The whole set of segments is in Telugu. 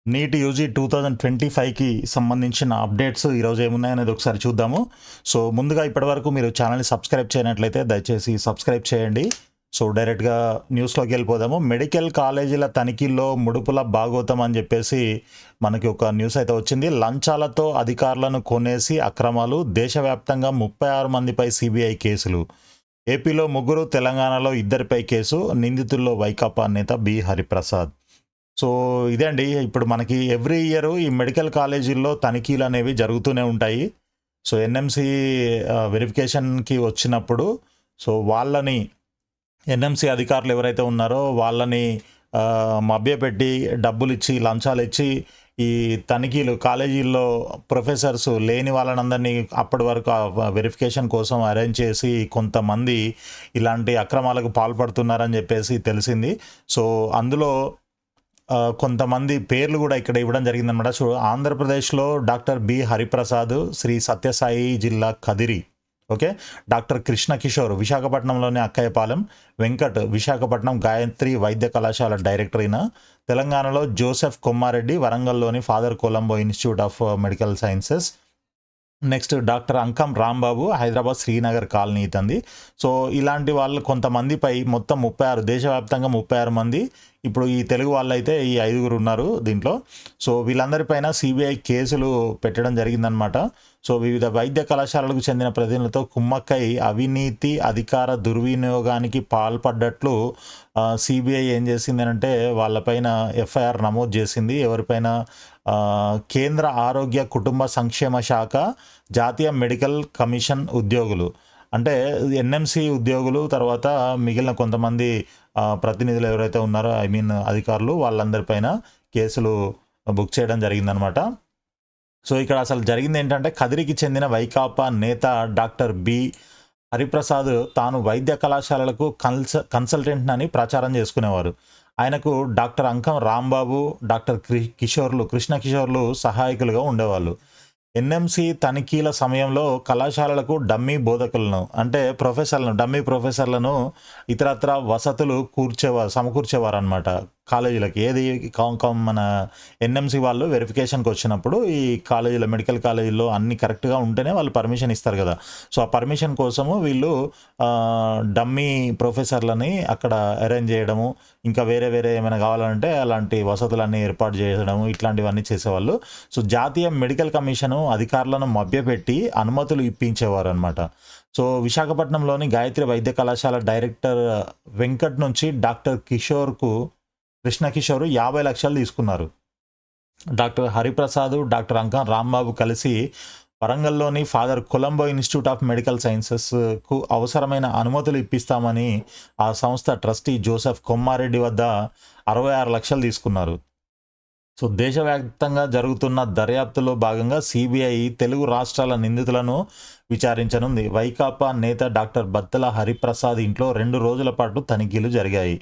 నీట్ యూజీ 2025కి సంబంధించిన అప్డేట్స్ ఈరోజు ఏమున్నాయనేది ఒకసారి చూద్దాము. సో, ముందుగా ఇప్పటివరకు మీరు ఛానల్‌ని సబ్స్క్రైబ్ చేయనట్లయితే దయచేసి సబ్స్క్రైబ్ చేయండి. సో, డైరెక్ట్‌గా న్యూస్‌లోకి వెళ్ళిపోదాము. మెడికల్ కాలేజీల తనిఖీల్లో ముడుపుల భాగోతం అని చెప్పేసి మనకి ఒక న్యూస్ అయితే వచ్చింది. లంచాలతో అధికారులను కొనేసి అక్రమాలు, దేశవ్యాప్తంగా 36 మందిపై సీబీఐ కేసులు. ఏపీలో ముగ్గురు, తెలంగాణలో ఇద్దరిపై కేసు. నిందితుల్లో వైకాపా నేత బి హరిప్రసాద్. సో, ఇదే అండి. ఇప్పుడు మనకి ఎవ్రీ ఇయర్ ఈ మెడికల్ కాలేజీల్లో తనిఖీలు అనేవి జరుగుతూనే ఉంటాయి. సో, ఎన్ఎంసీ వెరిఫికేషన్‌కి వచ్చినప్పుడు సో, వాళ్ళని ఎన్ఎంసీ అధికారులు ఎవరైతే ఉన్నారో వాళ్ళని మభ్యపెట్టి, డబ్బులిచ్చి, లంచాలిచ్చి ఈ తనిఖీలు కాలేజీల్లో ప్రొఫెసర్స్ లేని వాళ్ళనందరినీ అప్పటి వరకు వెరిఫికేషన్ కోసం అరేంజ్ చేసి కొంతమంది ఇలాంటి అక్రమాలకు పాల్పడుతున్నారని చెప్పేసి తెలిసింది. సో, అందులో కొంతమంది పేర్లు కూడా ఇక్కడ ఇవ్వడం జరిగిందనమాట. సో, ఆంధ్రప్రదేశ్‌లో డాక్టర్ బి హరిప్రసాద్, శ్రీ సత్యసాయి జిల్లా కదిరి. ఓకే. డాక్టర్ కృష్ణ కిషోర్ విశాఖపట్నంలోని అక్కయ్యపాలెం, వెంకట్ విశాఖపట్నం గాయత్రి వైద్య కళాశాల డైరెక్టర్ అయిన, తెలంగాణలో జోసెఫ్ కొమ్మారెడ్డి వరంగల్లోని father Colombo institute of medical sciences. Next doctor Ankam Rambabu Hyderabad Srinagar colony ఇతంది. సో, ఇలాంటి వాళ్ళు కొంతమందిపై మొత్తం 36 దేశవ్యాప్తంగా 36 మంది. ఇప్పుడు ఈ తెలుగు వాళ్ళైతే ఈ 5గురు ఉన్నారు దీంట్లో. సో, వీళ్ళందరిపైన సిబిఐ కేసులు పెట్టడం జరిగిందనమాట. సో, వివిధ వైద్య కళాశాలలకు చెందిన ప్రతినిధులతో కుమ్మక్కై అవినీతి, అధికార దుర్వినియోగానికి పాల్పడ్డట్లు సిబిఐ ఏం చేసిందనంటే వాళ్ళపైన ఎఫ్ఐఆర్ నమోదు చేసింది. ఎవరిపైన కేంద్ర ఆరోగ్య కుటుంబ సంక్షేమ శాఖ, జాతీయ మెడికల్ కమిషన్ ఉద్యోగులు, అంటే ఎన్ఎంసి ఉద్యోగులు, తర్వాత మిగిలిన కొంతమంది ప్రతినిధులు ఎవరైతే ఉన్నారో అధికారులు వాళ్ళందరిపైన కేసులు బుక్ చేయడం జరిగిందనమాట. సో, ఇక్కడ అసలు జరిగింది ఏంటంటే కదిరికి చెందిన వైకాపా నేత డాక్టర్ బి హరిప్రసాద్ తాను వైద్య కళాశాలలకు కన్సల్టెంట్ అని ప్రచారం చేసుకునేవారు. ఆయనకు డాక్టర్ అంకం రాంబాబు, డాక్టర్ కృష్ణ కిషోర్లు సహాయకులుగా ఉండేవాళ్ళు. ఎన్ఎంసి తనిఖీల సమయంలో కళాశాలలకు డమ్మీ బోధకులను, అంటే డమ్మీ ప్రొఫెసర్లను ఇతరత్ర వసతులు సమకూర్చేవారు అనమాట కాలేజీలకి. ఏది మన ఎన్ఎంసి వాళ్ళు వెరిఫికేషన్కి వచ్చినప్పుడు ఈ కాలేజీలో, మెడికల్ కాలేజీలో అన్ని కరెక్ట్గా ఉంటేనే వాళ్ళు పర్మిషన్ ఇస్తారు కదా. సో, ఆ పర్మిషన్ కోసము వీళ్ళు డమ్మీ ప్రొఫెసర్లని అక్కడ అరేంజ్ చేయడము, ఇంకా వేరే ఏమైనా కావాలంటే అలాంటి వసతులన్నీ ఏర్పాటు చేయడము, ఇట్లాంటివన్నీ చేసేవాళ్ళు. సో, జాతీయ మెడికల్ కమిషను అధికారులను మభ్యపెట్టి అనుమతులు ఇప్పించేవారు అనమాట. సో, విశాఖపట్నంలోని గాయత్రి వైద్య కళాశాల డైరెక్టర్ వెంకట్ నుంచి డాక్టర్ కృష్ణ కిషోర్ 50 లక్షలు తీసుకున్నారు. డాక్టర్ హరిప్రసాద్, డాక్టర్ అంకం రాంబాబు కలిసి వరంగల్లోని father Colombo institute of medical సైన్సెస్కు అవసరమైన అనుమతులు ఇప్పిస్తామని ఆ సంస్థ ట్రస్టీ జోసెఫ్ కొమ్మారెడ్డి వద్ద 66 లక్షలు తీసుకున్నారు. సో, దేశవ్యాప్తంగా జరుగుతున్న దర్యాప్తులో భాగంగా సిబిఐ తెలుగు రాష్ట్రాల నిందితులను విచారించనుంది. వైకాపా నేత డాక్టర్ బత్తల హరిప్రసాద్ ఇంట్లో 2 రోజుల పాటు తనిఖీలు జరిగాయి.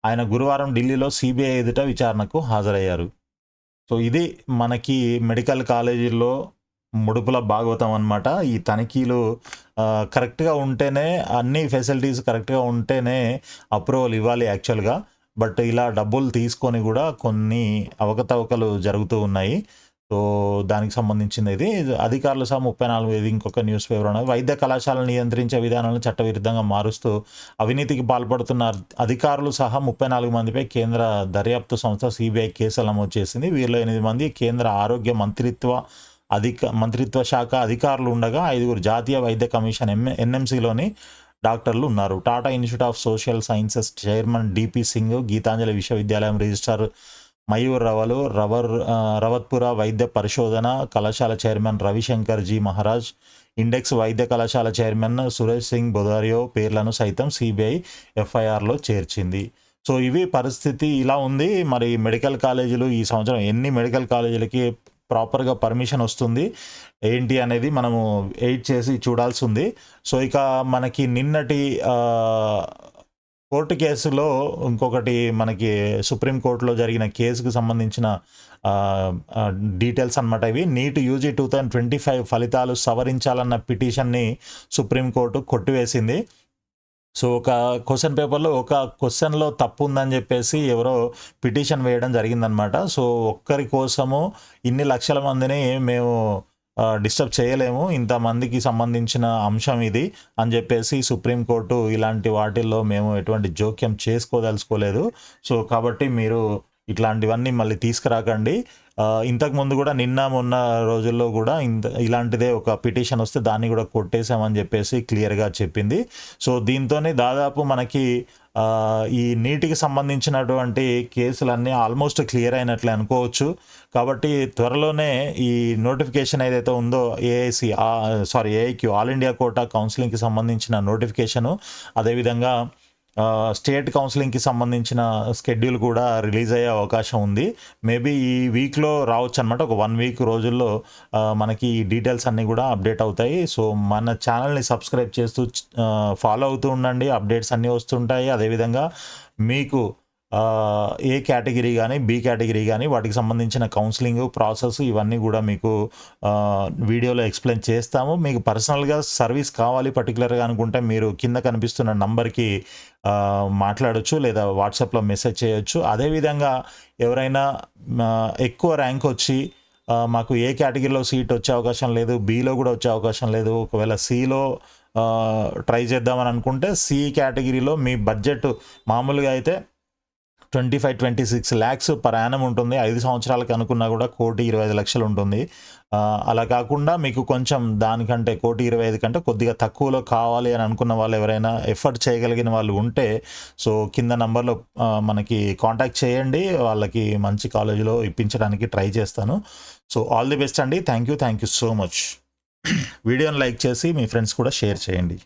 ఆయన గురువారం ఢిల్లీలో సిబిఐ ఎదుట విచారణకు హాజరయ్యారు. సో, ఇది మనకి మెడికల్ కాలేజీల్లో ముడుపుల భాగవతం అనమాట. ఈ తనిఖీలు కరెక్ట్గా ఉంటేనే, అన్ని ఫెసిలిటీస్ కరెక్ట్గా ఉంటేనే అప్రూవల్ ఇవ్వాలి యాక్చువల్గా. బట్ ఇలా డబ్బులు తీసుకొని కూడా కొన్ని అవకతవకలు జరుగుతూ ఉన్నాయి. సో, దానికి సంబంధించింది ఇది. అధికారులు సహా 34, ఇది ఇంకొక న్యూస్ పేపర్ ఉన్నది. వైద్య కళాశాలను నియంత్రించే విధానాలను చట్టవిరుద్ధంగా మారుస్తూ అవినీతికి పాల్పడుతున్న అధికారులు సహా 34 మందిపై కేంద్ర దర్యాప్తు సంస్థ సిబిఐ కేసులు నమోదు చేసింది. వీరిలో 8 మంది కేంద్ర ఆరోగ్య మంత్రిత్వ శాఖ అధికారులు ఉండగా 5గురు జాతీయ వైద్య కమిషన్ ఎన్ఎంసిలోని డాక్టర్లు ఉన్నారు. Tata institute of social sciences chairman DP Singh, Gitanjali విశ్వవిద్యాలయం రిజిస్ట్రార్ మయూర్ రవత్పుర వైద్య పరిశోధన కళాశాల చైర్మన్ రవిశంకర్ జీ మహారాజ్, ఇండెక్స్ వైద్య కళాశాల చైర్మన్ సురేష్ సింగ్ బొదారియో పేర్లను సైతం సిబిఐ ఎఫ్ఐఆర్లో చేర్చింది. సో, ఇవి పరిస్థితి ఇలా ఉంది. మరి మెడికల్ కాలేజీలు ఈ సంవత్సరం ఎన్ని మెడికల్ కాలేజీలకి ప్రాపర్గా పర్మిషన్ వస్తుంది ఏంటి అనేది మనము వెయిట్ చేసి చూడాల్సి ఉంది. సో, ఇక మనకి నిన్నటి కోర్టు కేసులో ఇంకొకటి మనకి సుప్రీంకోర్టులో జరిగిన కేసుకు సంబంధించిన డీటెయిల్స్ అనమాట ఇవి. నీట్ యూజీ 2025 ఫలితాలు సవరించాలన్న పిటిషన్ని సుప్రీంకోర్టు కొట్టివేసింది. సో ఒక క్వశ్చన్ పేపర్లో ఒక క్వశ్చన్లో తప్పు ఉందని చెప్పేసి ఎవరో పిటిషన్ వేయడం జరిగిందనమాట. సో ఒక్కరి కోసము ఇన్ని లక్షల మందిని మేము డిస్టర్బ్ చేయలేము, ఇంతమందికి సంబంధించిన అంశం ఇది అని చెప్పేసి సుప్రీంకోర్టు ఇలాంటి వాటిల్లో మేము ఎటువంటి జోక్యం చేసుకోదలుచుకోలేదు. సో కాబట్టి మీరు ఇట్లాంటివన్నీ మళ్ళీ తీసుకురాకండి. ఇంతకుముందు కూడా నిన్న మొన్న రోజుల్లో కూడా ఇలాంటిదే ఒక పిటిషన్ వస్తే దాన్ని కూడా కొట్టేశామని చెప్పేసి క్లియర్గా చెప్పింది. సో దీంతోనే దాదాపు మనకి ఈ నీటికి సంబంధించినటువంటి కేసులన్నీ ఆల్మోస్ట్ క్లియర్ అయినట్లే అనుకోవచ్చు. కాబట్టి త్వరలోనే ఈ నోటిఫికేషన్ ఏదైతే ఉందో ఏఐక్యూ ఆల్ ఇండియా కోటా కౌన్సిలింగ్కి సంబంధించిన నోటిఫికేషను, అదేవిధంగా స్టేట్ కౌన్సిలింగ్కి సంబంధించిన స్కెడ్యూల్ కూడా రిలీజ్ అయ్యే అవకాశం ఉంది. మేబీ ఈ వీక్లో రావచ్చు అనమాట. ఒక 1 వీక్ రోజుల్లో మనకి ఈ డీటెయిల్స్ అన్నీ కూడా అప్డేట్ అవుతాయి. సో మన ఛానల్ని సబ్స్క్రైబ్ చేస్తూ ఫాలో అవుతూ ఉండండి, అప్డేట్స్ అన్నీ వస్తుంటాయి. అదేవిధంగా మీకు ఏ కేటగిరీ కానీ బి కేటగిరీ కానీ వాటికి సంబంధించిన కౌన్సిలింగ్ ప్రాసెస్ ఇవన్నీ కూడా మీకు వీడియోలో ఎక్స్ప్లెయిన్ చేస్తాము. మీకు పర్సనల్గా సర్వీస్ కావాలి పర్టికులర్గా అనుకుంటే మీరు కింద కనిపిస్తున్న నంబర్కి మాట్లాడొచ్చు, లేదా వాట్సాప్లో మెసేజ్ చేయొచ్చు. అదేవిధంగా ఎవరైనా ఎక్కువ ర్యాంక్ వచ్చి మాకు ఏ కేటగిరీలో సీట్ వచ్చే అవకాశం లేదు, బీలో కూడా వచ్చే అవకాశం లేదు, ఒకవేళ సిలో ట్రై చేద్దామని అనుకుంటే సి కేటగిరీలో మీ బడ్జెట్ మామూలుగా అయితే 25-26 lakhs పర్ యానం ఉంటుంది. 5 సంవత్సరాలకు అనుకున్నా కూడా 1,25,00,000 ఉంటుంది. అలా కాకుండా మీకు కొంచెం దానికంటే 1,25,00,000 కంటే కొద్దిగా తక్కువలో కావాలి అని అనుకున్న వాళ్ళు ఎవరైనా ఎఫర్ట్ చేయగలిగిన వాళ్ళు ఉంటే సో కింద నంబర్లో మనకి కాంటాక్ట్ చేయండి, వాళ్ళకి మంచి కాలేజీలో ఇప్పించడానికి ట్రై చేస్తాను. సో ఆల్ ది బెస్ట్ అండి. Thank you so much. వీడియోని లైక్ చేసి మీ ఫ్రెండ్స్ కూడా షేర్ చేయండి.